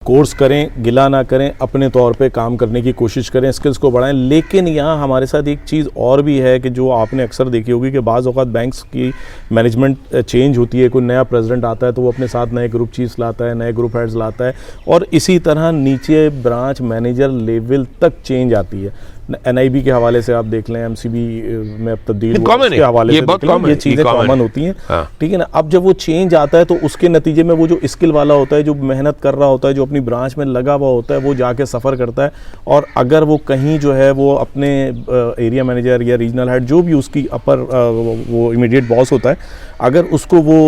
Course करें, गिला ना करें, अपने तौर पे काम करने की कोशिश करें, स्किल्स को बढ़ाएं। लेकिन यहाँ हमारे साथ एक चीज़ और भी है कि जो आपने अक्सर देखी होगी कि बाज़ औक़ात बैंक्स की मैनेजमेंट चेंज होती है, कोई नया प्रेसिडेंट आता है तो वो अपने साथ नए ग्रुप चीफ्स लाता है, नए ग्रुप हेड्स लाता है, और इसी तरह नीचे ब्रांच मैनेजर लेवल तक चेंज आती है। NIB के हवाले से आप देख लें, MCB में अब तब्दील हुआ, उसके हवाले से देख लें, ये चीज़ें कॉमन होती हैं, ठीक है ना। अब जब वो चेंज आता है तो उसके नतीजे में वो जो स्किल वाला होता है, जो मेहनत कर रहा होता है, जो अपनी ब्रांच में लगा हुआ होता है, वो जाके सफ़र करता है, और अगर वो कहीं जो है वो अपने एरिया मैनेजर या रीजनल हेड जो भी उसकी अपर वो इमीडिएट बॉस होता है, अगर उसको वो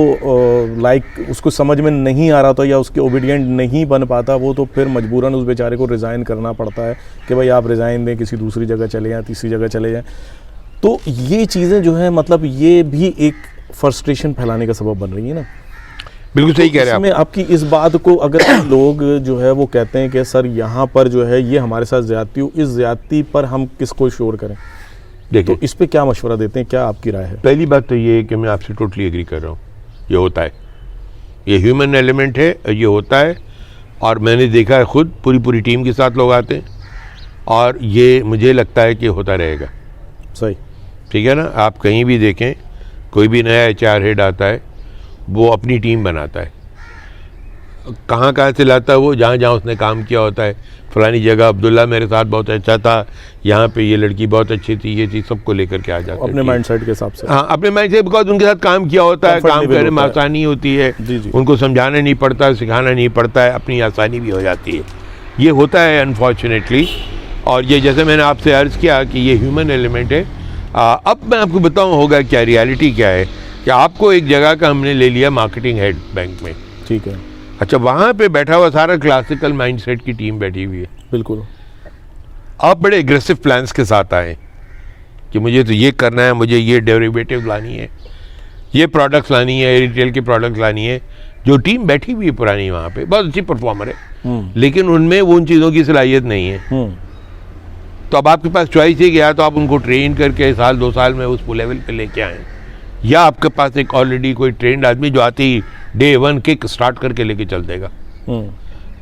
उसको समझ में नहीं आ रहा था या उसके ओबीडियंट नहीं बन पाता वो, तो फिर मजबूरन उस बेचारे को रिज़ाइन करना पड़ता है कि भाई आप रिज़ाइन दें, किसी दूसरी जगह चले जाएं, तीसरी जगह चले जाएं। तो ये चीज़ें जो हैं, मतलब ये भी एक फ्रस्ट्रेशन फैलाने का सबब बन रही है ना। बिल्कुल सही कह रहे हैं आप। आपकी इस बात को अगर लोग जो है वो कहते हैं कि सर यहाँ पर जो है ये हमारे साथ ज़्यादती हो, इस ज़्यादती पर हम किसको शोर करें, देखिए तो इस पे क्या मशवरा देते हैं, क्या आपकी राय है? पहली बात तो ये है कि मैं आपसे टोटली एग्री कर रहा हूँ, ये होता है, ये ह्यूमन एलिमेंट है, ये होता है, और मैंने देखा है खुद, पूरी टीम के साथ लोग आते हैं, और ये मुझे लगता है कि होता रहेगा। सही, ठीक है ना। आप कहीं भी देखें, कोई भी नया HR हेड आता है, वो अपनी टीम बनाता है, कहाँ से लाता है वो, जहाँ उसने काम किया होता है। फलानी जगह अब्दुल्ला मेरे साथ बहुत अच्छा था, यहाँ पे ये लड़की बहुत अच्छी थी, ये चीज़ सबको लेकर के आ जाता है अपने माइंडसेट के हिसाब से। हाँ, अपने माइंड से, बिकॉज उनके साथ काम किया होता है, काम करने में आसानी होती है, उनको समझाना नहीं पड़ता, सिखाना नहीं पड़ता है, अपनी आसानी भी हो जाती है। ये होता है अनफॉर्चुनेटली, और ये जैसे मैंने आपसे अर्ज़ किया कि ये ह्यूमन एलिमेंट है। अब मैं आपको बताऊँ होगा क्या रियलिटी क्या है, कि आपको एक जगह का हमने ले लिया मार्केटिंग हेड बैंक में, ठीक है। अच्छा, वहाँ पे बैठा हुआ सारा क्लासिकल माइंडसेट की टीम बैठी हुई है। बिल्कुल। आप बड़े एग्रेसिव प्लान्स के साथ आए कि मुझे तो ये करना है, मुझे ये डेरिवेटिव लानी है, ये प्रोडक्ट्स लानी है, रिटेल के प्रोडक्ट्स लानी है। जो टीम बैठी हुई है पुरानी वहाँ पे, बहुत अच्छी परफॉर्मर है, लेकिन उनमें वो उन चीज़ों की सलाहियत नहीं है। तो अब आपके पास चॉइस है कि या तो आप उनको ट्रेन करके साल 2 साल में उस लेवल पे लेके आएँ, या आपके पास एक ऑलरेडी कोई ट्रेंड आदमी जो आते ही डे 1 किक स्टार्ट करके लेके चल देगा।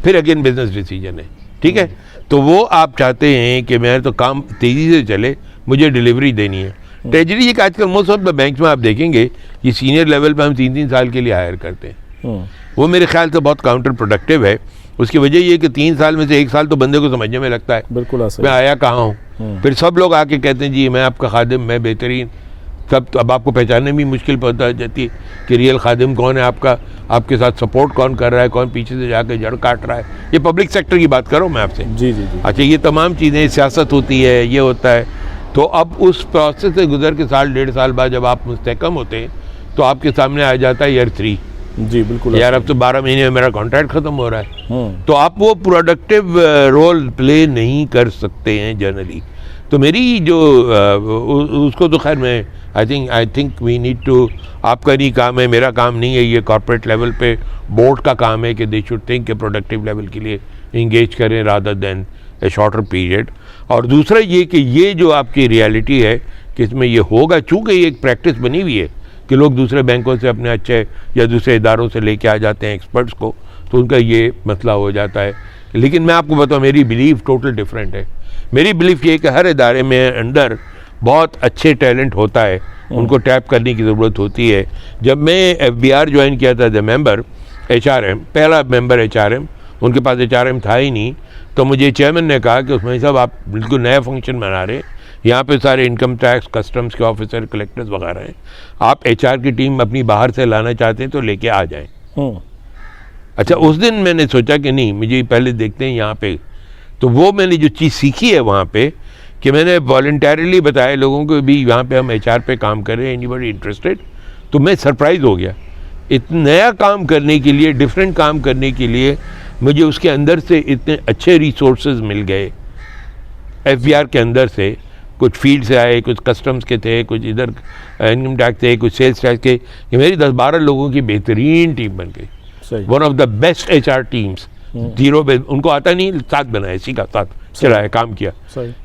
फिर अगेन बिजनेस डिसीजन है, ठीक है। तो वो आप चाहते हैं कि मैं तो काम तेज़ी से चले, मुझे डिलीवरी देनी है। ट्रेजरी ये कि आजकल मोस्ट ऑफ द बैंक में आप देखेंगे ये सीनियर लेवल पे हम 3-3 साल के लिए हायर करते हैं। वो मेरे ख्याल से बहुत काउंटर प्रोडक्टिव है। उसकी वजह ये कि 3 साल में से 1 साल तो बंदे को समझने में लगता है, बिल्कुल मैं आया कहाँ हूँ। फिर सब लोग आके कहते हैं जी मैं आपका खादिम, मैं बेहतरीन, सब। तो अब आपको पहचानने में मुश्किल पता जाती है कि रियल खादिम कौन है आपका, आपके साथ सपोर्ट कौन कर रहा है, कौन पीछे से जाकर जड़ काट रहा है। ये पब्लिक सेक्टर की बात करो मैं आपसे। जी। अच्छा, ये तमाम चीज़ें, सियासत होती है, ये होता है। तो अब उस प्रोसेस से गुजर के साल 1.5 साल बाद जब आप मुस्तहकम होते हैं तो आपके सामने आ जाता है ईयर 3। जी बिल्कुल। यार अब तो 12 महीने में मेरा कॉन्ट्रैक्ट ख़त्म हो रहा है। तो आप वो प्रोडक्टिव रोल प्ले नहीं कर सकते हैं जनरली। तो मेरी जो उसको तो खैर मैं I think we need to, आपका नहीं काम है, मेरा काम नहीं है, ये कॉर्पोरेट लेवल पे बोर्ड का काम है कि दे शुड थिंक के प्रोडक्टिव लेवल के लिए इंगेज करें रादर देन ए शॉर्टर पीरियड। और दूसरा ये कि ये जो आपकी रियलिटी है कि इसमें ये होगा, चूँकि ये एक प्रैक्टिस बनी हुई है कि लोग दूसरे बैंकों से अपने अच्छे या दूसरे इदारों से लेके आ जाते हैं एक्सपर्ट्स को, तो उनका ये मसला हो जाता है। लेकिन मैं आपको बताऊँ, मेरी बिलीफ टोटल डिफरेंट है। मेरी बिलीफ ये है कि हर इदारे में अंदर बहुत अच्छे टैलेंट होता है, उनको टैप करने की ज़रूरत होती है। जब मैं FBR ज्वाइन किया था, द मेंबर HRM, पहला मेंबर HRM, उनके पास HRM था ही नहीं, तो मुझे चेयरमैन ने कहा कि उसमें साहब आप बिल्कुल नया फंक्शन बना रहे हैं, यहाँ पे सारे इनकम टैक्स, कस्टम्स के ऑफिसर, कलेक्टर्स वगैरह हैं, आप HR की टीम अपनी बाहर से लाना चाहते हैं तो लेके आ जाएं। अच्छा, उस दिन मैंने सोचा कि नहीं, मुझे पहले देखते हैं यहाँ पे। तो वो मैंने जो चीज़ सीखी है वहाँ पे कि मैंने वॉलंटरीली बताया लोगों को भी यहाँ पे हम HR पे काम कर रहे हैं, एनीबॉडी इंटरेस्टेड। तो मैं सरप्राइज़ हो गया, इतना नया काम करने के लिए, डिफरेंट काम करने के लिए मुझे उसके अंदर से इतने अच्छे रिसोर्सेज मिल गए। FBR के अंदर से कुछ फील्ड से आए, कुछ कस्टम्स के थे, कुछ इधर इनकम टैक्स थे, कुछ सेल्स टैक्स के, कि मेरी 10-12 लोगों की बेहतरीन टीम बन गई। One of the best HR teams. Zero पे उनको आता नहीं, साथ बनाए, सीखा, साथ चलाया, काम किया,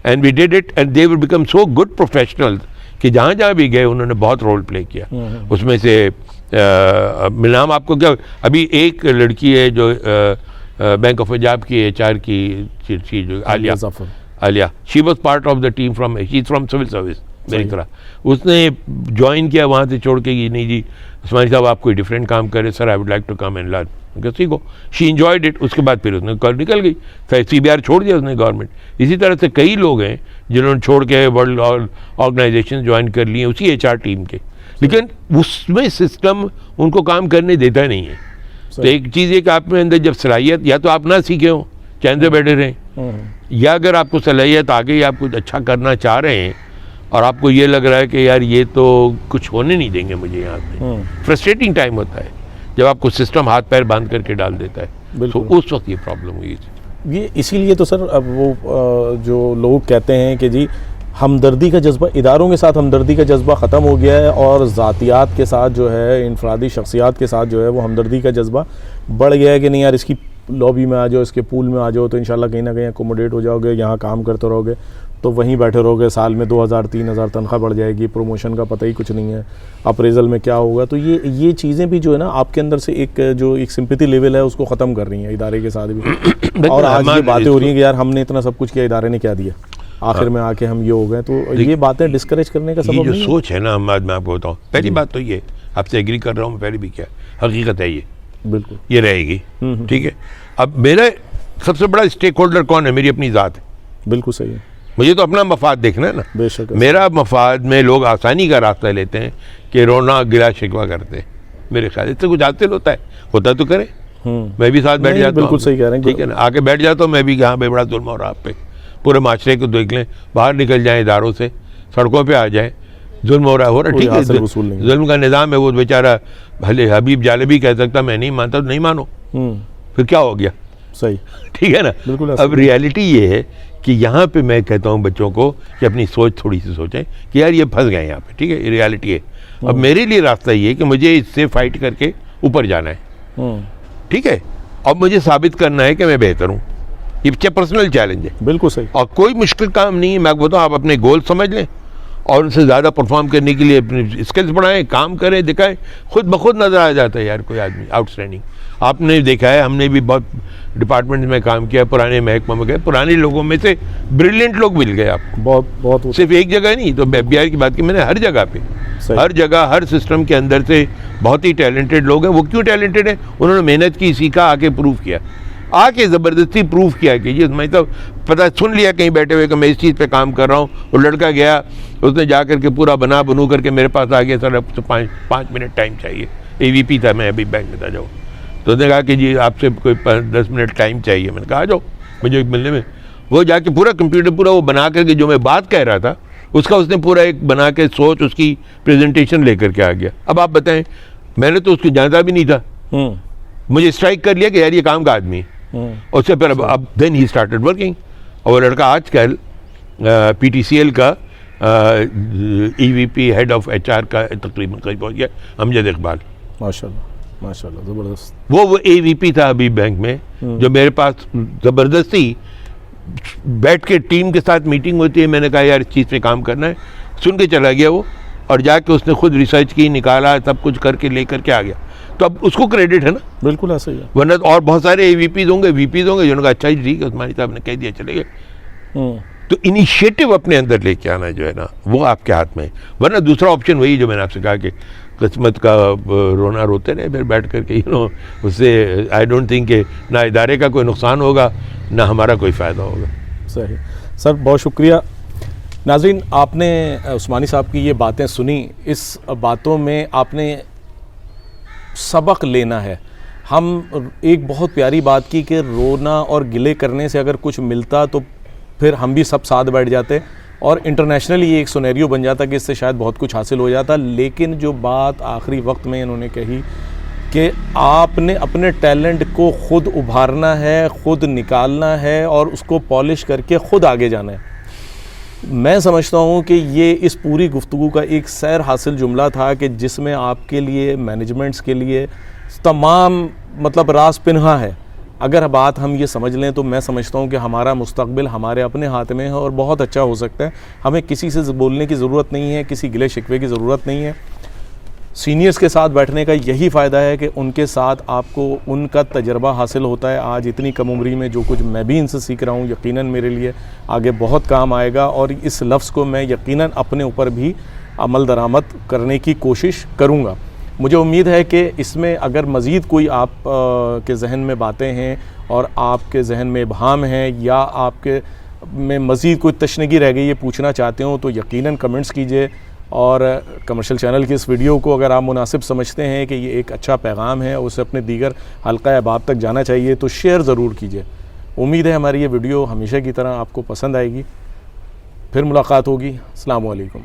and we did it and they will become so good professional कि जहाँ जहाँ भी गए उन्होंने बहुत रोल प्ले किया। उसमें से नाम आपको क्या, अभी एक लड़की है जो बैंक ऑफ पंजाब की HR की चीज Alia Zafar. Alia, she was part of the team from, she is from civil service मेरी तरह। उसने ज्वाइन किया वहाँ से छोड़ के कि नहीं जी उस्मानी साहब आप कोई डिफरेंट काम करें, sir I would like to come and learn. सीखो, शी इंजॉयड इट। उसके बाद फिर उसने निकल गई, फिर CBR छोड़ दिया उसने गवर्नमेंट। इसी तरह से कई लोग हैं जिन्होंने छोड़ के वर्ल्ड ऑर्गेनाइजेशन ज्वाइन कर लिए उसी HR टीम के, लेकिन उसमें सिस्टम उनको काम करने देता नहीं है। तो एक चीज़ है कि आप में अंदर जब सलाहियत, या तो आप ना सीखे हो चैन से बैठे रहें, या अगर आपको सलाहियत आ गई, आप कुछ अच्छा करना चाह रहे हैं और आपको ये लग रहा है कि यार ये तो कुछ होने नहीं देंगे मुझे यहाँ पे, फ्रस्ट्रेटिंग टाइम होता है जब आपको सिस्टम हाथ पैर बांध करके डाल देता है। तो उस वक्त ये प्रॉब्लम हुई थी। ये इसीलिए तो सर अब वो जो लोग कहते हैं कि जी हमदर्दी का जज्बा, इदारों के साथ हमदर्दी का जज्बा ख़त्म हो गया है और ज़ातियात के साथ जो है, इनफरादी शख्सियात के साथ जो है वो हमदर्दी का जज्बा बढ़ गया है कि नहीं यार इसकी लॉबी में आ जाओ, इसके पूल में आ जाओ तो इंशाल्लाह कहीं ना कहीं अकोमोडेट हो जाओगे, यहाँ काम करते रहोगे तो वहीं बैठे रहोगे, साल में 2000-3000 तनख्वाह बढ़ जाएगी, प्रमोशन का पता ही कुछ नहीं है, अप्रेजल में क्या होगा। तो ये चीज़ें भी जो है ना आपके अंदर से एक सिंपैथी लेवल है उसको ख़त्म कर रही हैं इदारे के साथ भी। और आज ये बातें हो रही हैं कि यार हमने इतना सब कुछ किया, इदारे ने क्या दिया, आखिर में आके हम ये हो गए। तो ये बातें डिस्करेज करने का सबब ये जो नहीं सोच है ना अहमद, मैं आपको बताऊँ, पहली बात तो ये आपसे एग्री कर रहा हूँ मैं, पहले भी क्या हकीकत है, ये बिल्कुल ये रहेगी, ठीक है। अब मेरा सबसे बड़ा स्टेक होल्डर कौन है? मेरी अपनी ज़ात है। बिल्कुल सही है, मुझे तो अपना मफाद देखना है ना। बेशक मेरा मफाद में लोग आसानी का रास्ता लेते हैं कि रोना गिला शिकवा करते हैं। मेरे ख्याल इससे कुछ हासिल होता है तो करे। मैं भी साथ बैठ जाता हूँ, बिल्कुल सही कह रहे हैं, ठीक है ना, आके बैठ जाता हूँ मैं भी, यहाँ पे बड़ा जुल्म हो रहा आप पे, पूरे माशरे को देख लें, बाहर निकल जाएं इदारों से, सड़कों पे आ जाएं, जुल्म हो रहा ठीक है, जुल्म का निज़ाम है, वो बेचारा भले हबीब जालेबी कह सकता मैं नहीं मानता, तो नहीं मानो, फिर क्या हो गया, सही, ठीक है ना। अब रियलिटी ये है कि यहाँ पे मैं कहता हूँ बच्चों को कि अपनी सोच थोड़ी सी सोचें कि यार ये फंस गए यहाँ पे, ठीक है, ये रियलिटी है। अब मेरे लिए रास्ता ये है कि मुझे इससे फाइट करके ऊपर जाना है, ठीक है, अब मुझे साबित करना है कि मैं बेहतर हूँ। ये पर्सनल चैलेंज है, बिल्कुल सही, और कोई मुश्किल काम नहीं है। मैं आपको बताऊँ, आप अपने गोल समझ लें और उनसे ज़्यादा परफॉर्म करने के लिए अपनी स्किल्स बढ़ाएं, काम करें, दिखाएं, खुद ब खुद नज़र आ जाता है यार कोई आदमी आउटस्टैंडिंग। आपने देखा है, हमने भी बहुत डिपार्टमेंट में काम किया, पुराने महकमा में गए, पुराने लोगों में से ब्रिलियंट लोग मिल गए आपको, बहुत सिर्फ एक जगह नहीं, तो FBI की बात की मैंने, हर जगह पे, हर जगह, हर सिस्टम के अंदर से बहुत ही टैलेंटेड लोग हैं। वो क्यों टैलेंटेड है? उन्होंने मेहनत की, सीखा, आके प्रूव किया, आके ज़बरदस्ती प्रूफ किया कि ये मतलब पता सुन लिया कहीं बैठे हुए कि मैं इस चीज़ पे काम कर रहा हूँ। वो लड़का गया, उसने जा करके पूरा बनू करके मेरे पास आ गया, सर अब तो 5 मिनट टाइम चाहिए। AVP था, मैं अभी बैंक में था, जाओ, तो उसने कहा कि जी आपसे कोई 10 मिनट टाइम चाहिए। मैंने कहा आ जाओ मुझे मिलने में। वो जाके पूरा कंप्यूटर पूरा वो बना करके जो मैं बात कह रहा था उसका उसने पूरा एक बना के सोच उसकी प्रेजेंटेशन लेकर के आ गया। अब आप बताएं, मैंने तो उसको जानता भी नहीं था, मुझे स्ट्राइक कर लिया कि यार ये काम का आदमी है। और उससे फिर अब देन ही स्टार्टेड वर्किंग। और वो लड़का आजकल PTCL का EVP हेड ऑफ HR का तकरीबन कहीं पहुँच गया, अमजद इकबाल, माशाल्लाह ज़बरदस्त। वो AVP था अभी बैंक में, जो मेरे पास ज़बरदस्ती बैठ के टीम के साथ मीटिंग होती है, मैंने कहा यार इस चीज़ पे काम करना है, सुन के चला गया वो, और जाके उसने खुद रिसर्च की, निकाला, सब कुछ करके लेकर के आ गया। तो अब उसको क्रेडिट है ना, बिल्कुल ऐसा ही है। वरना और बहुत सारे AVPs होंगे, VPs होंगे जिन्होंने कहा अच्छा ही ठीक है, उस्मानी साहब ने कह दिया चले गए। तो इनिशिएटिव अपने अंदर लेके आना जो है ना वो आपके हाथ में है। वरना दूसरा ऑप्शन वही जो मैंने आपसे कहा कि किस्मत का रोना रोते रहे फिर बैठ करके, उससे आई डोंट थिंक कि ना इदारे का कोई नुकसान होगा ना हमारा कोई फ़ायदा होगा। सही सर, बहुत शुक्रिया। नाज़रीन, आपने उस्मानी साहब की ये बातें सुनी, इस बातों में आपने सबक लेना है। हम एक बहुत प्यारी बात की कि रोना और गिले करने से अगर कुछ मिलता तो फिर हम भी सब साथ बैठ जाते और इंटरनेशनली ये एक सिनेरियो बन जाता कि इससे शायद बहुत कुछ हासिल हो जाता। लेकिन जो बात आखिरी वक्त में इन्होंने कही कि आपने अपने टैलेंट को खुद उभारना है, खुद निकालना है और उसको पॉलिश करके खुद आगे जाना है। मैं समझता हूँ कि ये इस पूरी गुफ्तगू का एक सैर हासिल जुमला था कि जिसमें आपके लिए, मैनेजमेंट्स के लिए तमाम मतलब राज पिन्हा है। अगर बात हम ये समझ लें तो मैं समझता हूँ कि हमारा मुस्तकबिल हमारे अपने हाथ में है और बहुत अच्छा हो सकता है। हमें किसी से बोलने की ज़रूरत नहीं है, किसी गिले शिकवे की ज़रूरत नहीं है। सीनियर्स के साथ बैठने का यही फ़ायदा है कि उनके साथ आपको उनका तजर्बा हासिल होता है। आज इतनी कम उम्री में जो कुछ मैं भी इनसे सीख रहा हूँ, यकीनन मेरे लिए आगे बहुत काम आएगा और इस लफ्ज़ को मैं यकीनन अपने ऊपर भी अमल दरामद करने की कोशिश करूँगा। मुझे उम्मीद है कि इसमें अगर मज़ीद कोई आप के जहन में बातें हैं और आपके जहन में इबहाम हैं या आपके में मज़ीद कोई तशनगी रह गई, ये पूछना चाहते हो तो यकीनन कमेंट्स कीजिए। और कमर्शियल चैनल की इस वीडियो को अगर आप मुनासिब समझते हैं कि ये एक अच्छा पैगाम है और उसे अपने दीगर हल्का अहबाब तक जाना चाहिए तो शेयर ज़रूर कीजिए। उम्मीद है हमारी ये वीडियो हमेशा की तरह आपको पसंद आएगी। फिर मुलाकात होगी। अस्सलाम वालेकुम।